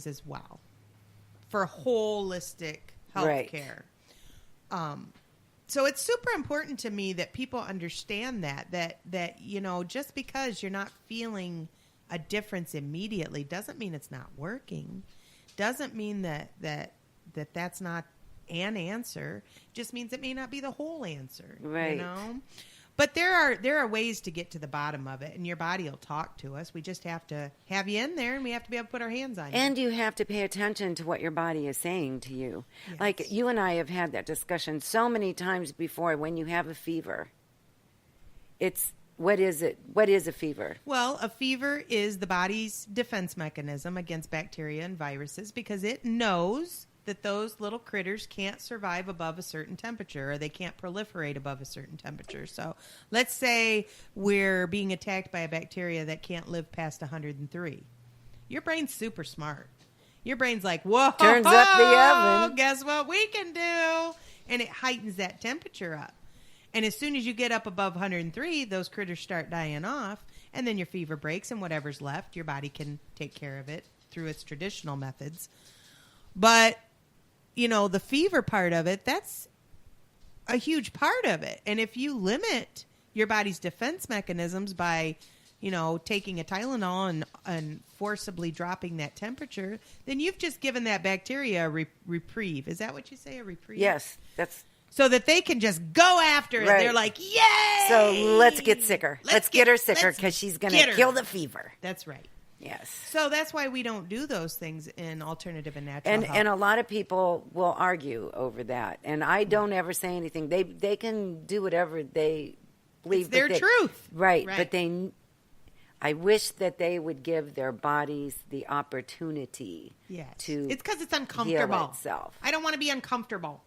as well for holistic health care. So it's super important to me that people understand that, you know, just because you're not feeling a difference immediately doesn't mean it's not working. Doesn't mean that's not an answer. Just means it may not be the whole answer. Right. You know? But there are ways to get to the bottom of it, and your body will talk to us. We just have to have you in there, and we have to be able to put our hands on you. And you have to pay attention to what your body is saying to you. Yes. Like you and I have had that discussion so many times before. When you have a fever, what is it? What is a fever? Well, a fever is the body's defense mechanism against bacteria and viruses because it knows that those little critters can't survive above a certain temperature, or they can't proliferate above a certain temperature. So let's say we're being attacked by a bacteria that can't live past 103. Your brain's super smart. Your brain's like, whoa, turns up the oven. Guess what we can do? And it heightens that temperature up. And as soon as you get up above 103, those critters start dying off, and then your fever breaks, and whatever's left, your body can take care of it through its traditional methods. But you know, the fever part of it, that's a huge part of it. And if you limit your body's defense mechanisms by, you know, taking a Tylenol and forcibly dropping that temperature, then you've just given that bacteria a reprieve. Is that what you say, a reprieve? Yes. That's so that they can just go after it. Right. They're like, yay! So let's get sicker. Let's get her sicker because she's going to kill the fever. That's right. Yes. So that's why we don't do those things in alternative and natural health. And a lot of people will argue over that. And I don't ever say anything. They can do whatever they believe. It's their truth. Right. But I wish that they would give their bodies the opportunity to It's because it's uncomfortable. Heal itself. I don't want to be uncomfortable.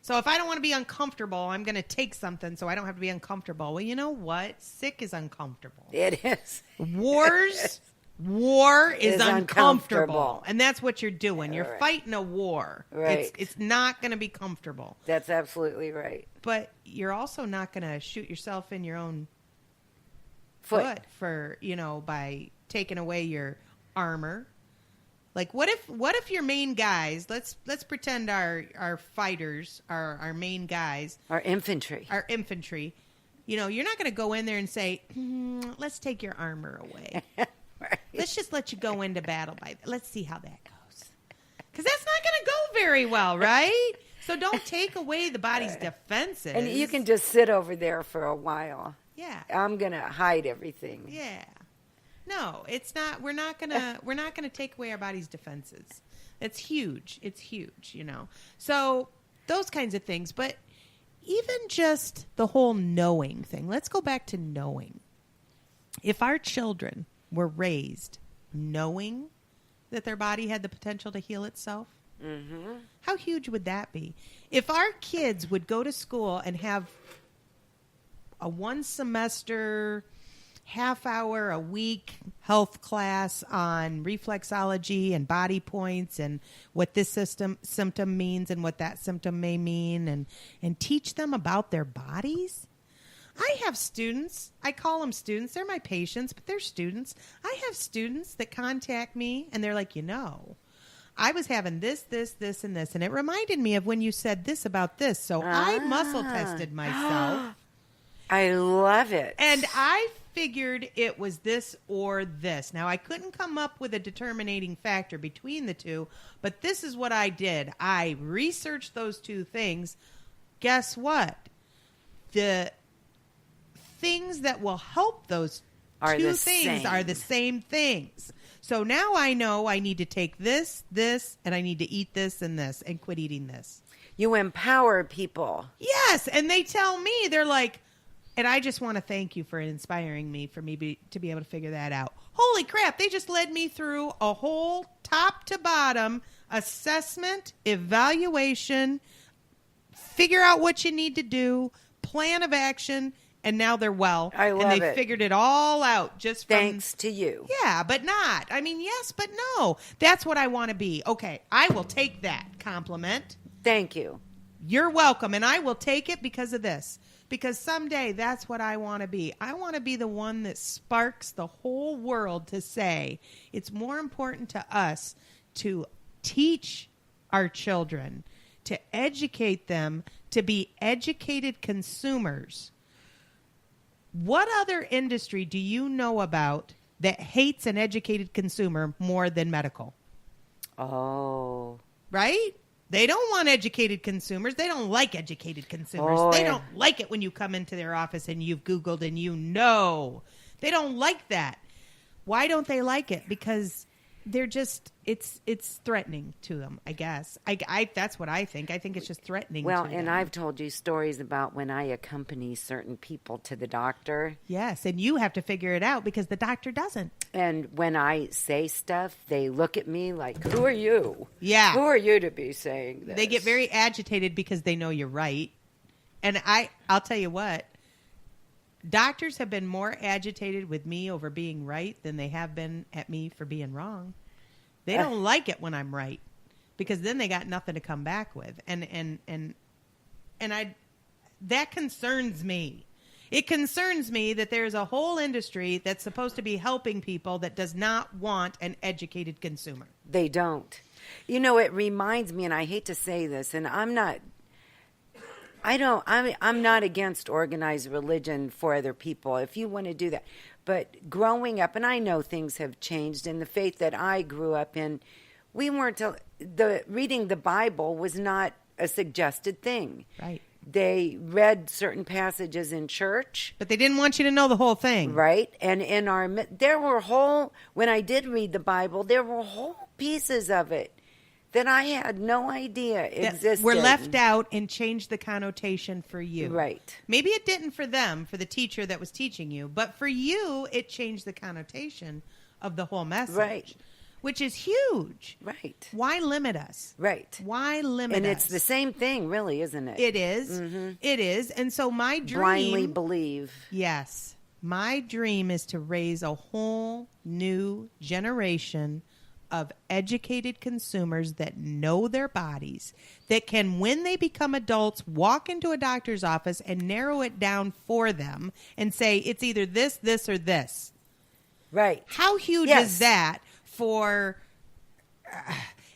So if I don't want to be uncomfortable, I'm going to take something so I don't have to be uncomfortable. Well, you know what? Sick is uncomfortable. It is. War is uncomfortable. And that's what you're doing. You're fighting a war. Right. It's not going to be comfortable. That's absolutely right. But you're also not going to shoot yourself in your own foot for, you know, by taking away your armor. Like what if your main guys, let's pretend our fighters, our main guys, our infantry, you know, you're not going to go in there and say, let's take your armor away. Right. Let's just let you go into battle let's see how that goes. Because that's not going to go very well, right? So don't take away the body's defenses. And you can just sit over there for a while. Yeah. I'm going to hide everything. Yeah. No, it's not. We're not gonna take away our body's defenses. It's huge. It's huge, you know. So those kinds of things. But even just the whole knowing thing. Let's go back to knowing. If our children were raised knowing that their body had the potential to heal itself, how huge would that be? If our kids would go to school and have a 1 semester, half hour a week health class on reflexology and body points and what this symptom means and what that symptom may mean, and teach them about their bodies. I have students, I call them students, they're my patients, but they're students. I have students that contact me and they're like, you know, I was having this, and this, and it reminded me of when you said this about this, so I muscle tested myself. I love it. And I figured it was this or this. Now, I couldn't come up with a determining factor between the two, but this is what I did. I researched those two things. Guess what? The things that will help those two things are the same things. So now I know I need to take this, and I need to eat this and quit eating this. You empower people. Yes, and they tell me, they're like, and I just want to thank you for inspiring me, to be able to figure that out. Holy crap, they just led me through a whole top to bottom assessment, evaluation, figure out what you need to do, plan of action, and now they're well. I love it. And they figured it all out just from... Thanks to you. Yeah, but not. I mean, yes, but no. That's what I want to be. Okay, I will take that compliment. Thank you. You're welcome, and I will take it because of this. Because someday that's what I want to be. I want to be the one that sparks the whole world to say it's more important to us to teach our children, to educate them to be educated consumers. What other industry do you know about that hates an educated consumer more than medical? Oh. Right? They don't want educated consumers. They don't like educated consumers. They don't like it when you come into their office and you've Googled and you know. They don't like that. Why don't they like it? Because they're just, it's threatening to them, I guess. I that's what I think. I think it's just threatening to them. And I've told you stories about when I accompany certain people to the doctor. Yes, and you have to figure it out because the doctor doesn't. And when I say stuff, they look at me like, who are you? Yeah. Who are you to be saying this? They get very agitated because they know you're right. And I'll tell you what, doctors have been more agitated with me over being right than they have been at me for being wrong. They don't like it when I'm right because then they got nothing to come back with. And that concerns me. It concerns me that there's a whole industry that's supposed to be helping people that does not want an educated consumer. They don't. You know, it reminds me, and I hate to say this, and I'm not against organized religion for other people if you want to do that. But growing up, and I know things have changed in the faith that I grew up in, we weren't, reading the Bible was not a suggested thing. Right. They read certain passages in church. But they didn't want you to know the whole thing. Right. And when I did read the Bible, there were whole pieces of it that I had no idea existed. Were left out and changed the connotation for you. Right. Maybe it didn't for them, for the teacher that was teaching you, but for you, it changed the connotation of the whole message. Right. Which is huge. Right. Why limit us? Right. Why limit us? And it's the same thing, really, isn't it? It is. Mm-hmm. It is. And so my dream... Blindly believe. Yes. My dream is to raise a whole new generation of educated consumers that know their bodies, that can, when they become adults, walk into a doctor's office and narrow it down for them and say, it's either this, this, or this. Right. How huge is that for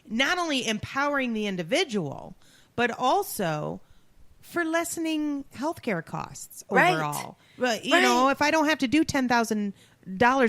not only empowering the individual, but also for lessening healthcare costs overall? Right. You know, if I don't have to do $10,000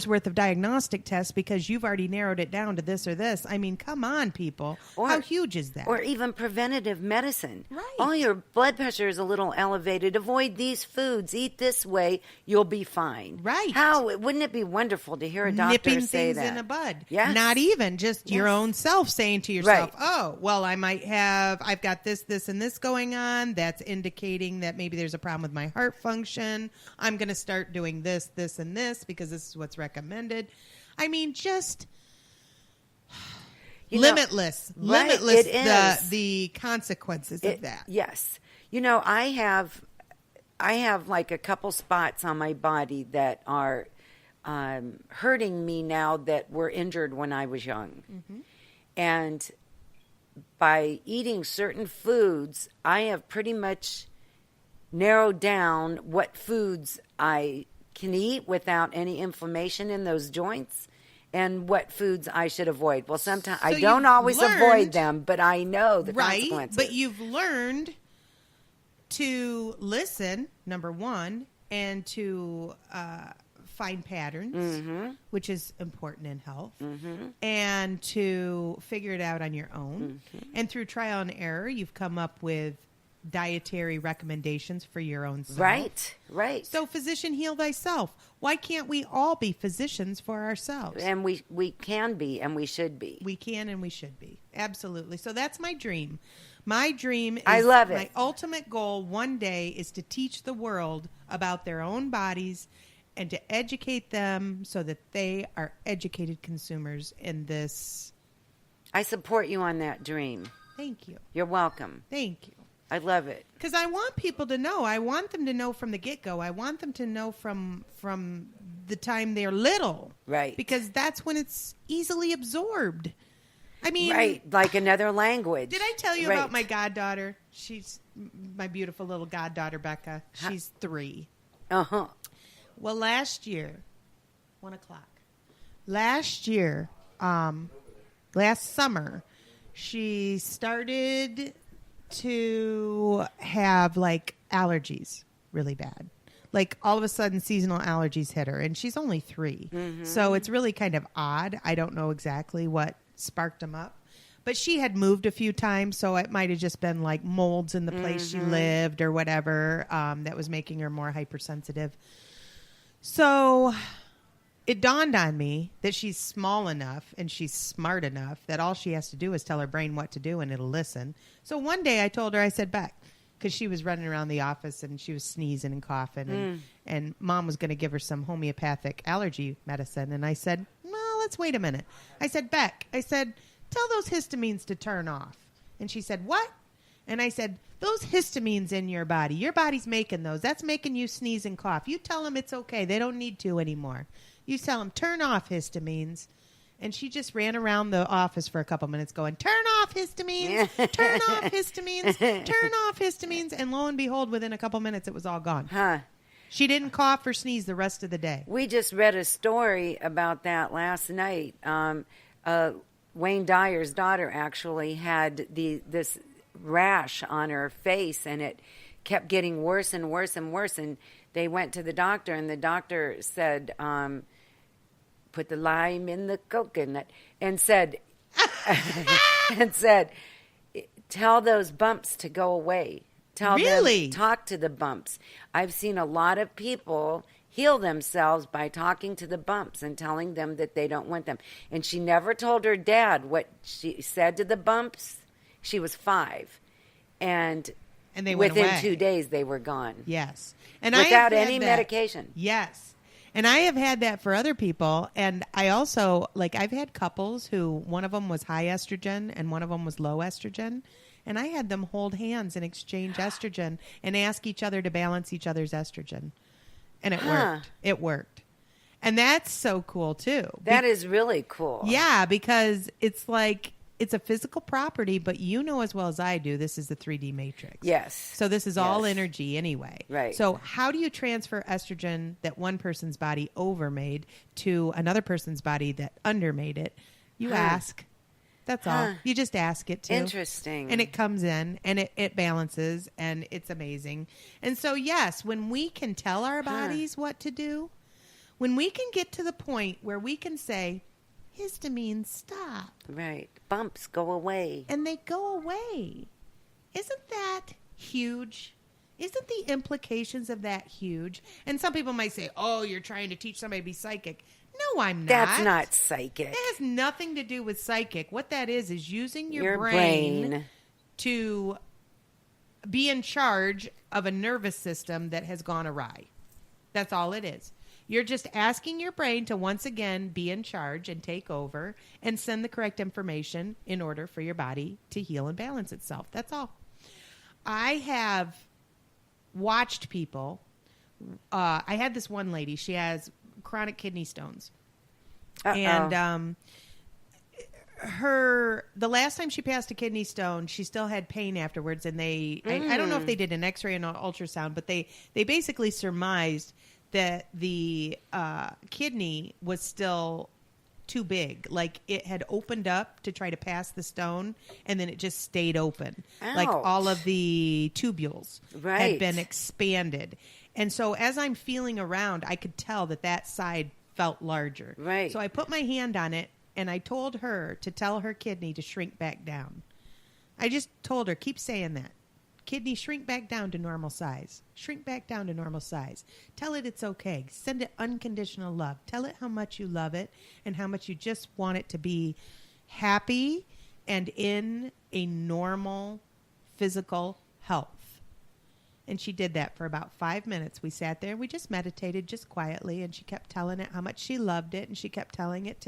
worth of diagnostic tests because you've already narrowed it down to this or this. I mean, come on, people. How huge is that? Or even preventative medicine. Right. Oh, your blood pressure is a little elevated. Avoid these foods. Eat this way. You'll be fine. Right. Wouldn't it be wonderful to hear a doctor Nipping say things that? in the bud. Yes. Not even just your own self saying to yourself, Right. oh, well, I've got this, this, and this going on. That's indicating that maybe there's a problem with my heart function. I'm going to start doing this, this, and this because this is what's recommended. I mean, just limitless the consequences of that. Yes. You know, I have like a couple spots on my body that are hurting me now that were injured when I was young. Mm-hmm. And by eating certain foods, I have pretty much narrowed down what foods I can eat without any inflammation in those joints and what foods I should avoid. Well, sometimes I don't always avoid them, but I know the consequences. But you've learned to listen, number one, and to find patterns, mm-hmm. which is important in health, mm-hmm. and to figure it out on your own. Mm-hmm. And through trial and error, you've come up with dietary recommendations for your own self. Right. So physician, heal thyself. Why can't we all be physicians for ourselves? And we can be, and we should be. We can and we should be. Absolutely. So that's my dream. My dream is, I love it. My ultimate goal one day is to teach the world about their own bodies and to educate them so that they are educated consumers in this. I support you on that dream. Thank you. You're welcome. Thank you. I love it. Because I want people to know. I want them to know from the get-go. I want them to know from the time they're little. Right. Because that's when it's easily absorbed. I mean... Right, like another language. Did I tell you about my goddaughter? She's my beautiful little goddaughter, Becca. She's 3. Uh-huh. Well, last year, 1:00. Last year, last summer, she started to have like allergies really bad. Like all of a sudden seasonal allergies hit her, and she's only 3. So it's really kind of odd. I don't know exactly what sparked them up, but she had moved a few times. So it might've just been like molds in the place she lived or whatever, that was making her more hypersensitive. So it dawned on me that she's small enough and she's smart enough that all she has to do is tell her brain what to do and it'll listen. So one day I told her, I said, Beck, because she was running around the office and she was sneezing and coughing and Mom was going to give her some homeopathic allergy medicine. And I said, well, let's wait a minute. I said, Beck, I said, tell those histamines to turn off. And she said, what? And I said, those histamines in your body's making those. That's making you sneeze and cough. You tell them it's okay. They don't need to anymore. You tell them, turn off histamines. And she just ran around the office for a couple minutes going, turn off histamines, turn off histamines, turn off histamines. And lo and behold, within a couple minutes, it was all gone. Huh. She didn't cough or sneeze the rest of the day. We just read a story about that last night. Wayne Dyer's daughter actually had this rash on her face, and it kept getting worse and worse and worse. And they went to the doctor, and the doctor said, put the lime in the coconut, and said, tell those bumps to go away. Tell them, talk to the bumps. I've seen a lot of people heal themselves by talking to the bumps and telling them that they don't want them. And she never told her dad what she said to the bumps. She was 5. And they went within away. 2 days, they were gone. Yes. And without any medication. Yes. And I have had that for other people. And I also, like, I've had couples who one of them was high estrogen and one of them was low estrogen. And I had them hold hands and exchange estrogen and ask each other to balance each other's estrogen. And it worked. It worked. And that's so cool, too. That is really cool. Yeah, because it's like, it's a physical property, but you know as well as I do, this is the 3D matrix. Yes. So this is all energy anyway. Right. So how do you transfer estrogen that one person's body overmade to another person's body that undermade it? You ask. That's all. You just ask it to. Interesting. And it comes in and it balances and it's amazing. And so, yes, when we can tell our bodies what to do, when we can get to the point where we can say, histamine, stop. Right. Bumps, go away. And they go away. Isn't that huge? Isn't the implications of that huge? And some people might say, oh, you're trying to teach somebody to be psychic. No, I'm not. That's not psychic. It has nothing to do with psychic. What that is using your brain to be in charge of a nervous system that has gone awry. That's all it is. You're just asking your brain to once again be in charge and take over and send the correct information in order for your body to heal and balance itself. That's all. I have watched people. I had this one lady. She has chronic kidney stones. And the last time she passed a kidney stone, she still had pain afterwards. And I don't know if they did an x-ray and an ultrasound, but they basically surmised that the kidney was still too big. Like it had opened up to try to pass the stone, and then it just stayed open. Ouch. Like all of the tubules had been expanded. And so as I'm feeling around, I could tell that side felt larger. Right. So I put my hand on it, and I told her to tell her kidney to shrink back down. I just told her, keep saying that. Kidney, shrink back down to normal size. Shrink back down to normal size. Tell it it's okay. Send it unconditional love. Tell it how much you love it and how much you just want it to be happy and in a normal physical health. And she did that for about 5 minutes. We sat there and we just meditated just quietly, and she kept telling it how much she loved it, and she kept telling it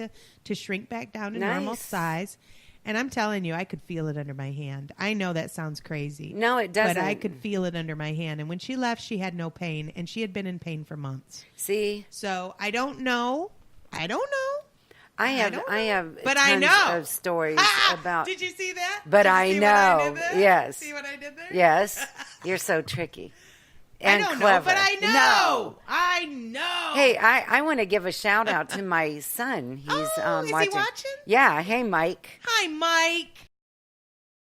to shrink back down to normal size. And I'm telling you, I could feel it under my hand. I know that sounds crazy. No, it doesn't. But I could feel it under my hand. And when she left, she had no pain, and she had been in pain for months. See? So I don't know. I I have but tons I know of stories about. Did you see that? But Did you I see know. what I did there? Yes. See what I did there? Yes. You're so tricky. and I don't clever. know, but I know. No. I know. Hey, I want to give a shout out to my son. He's is he watching. watching? Yeah. Hey, Mike. Hi, Mike.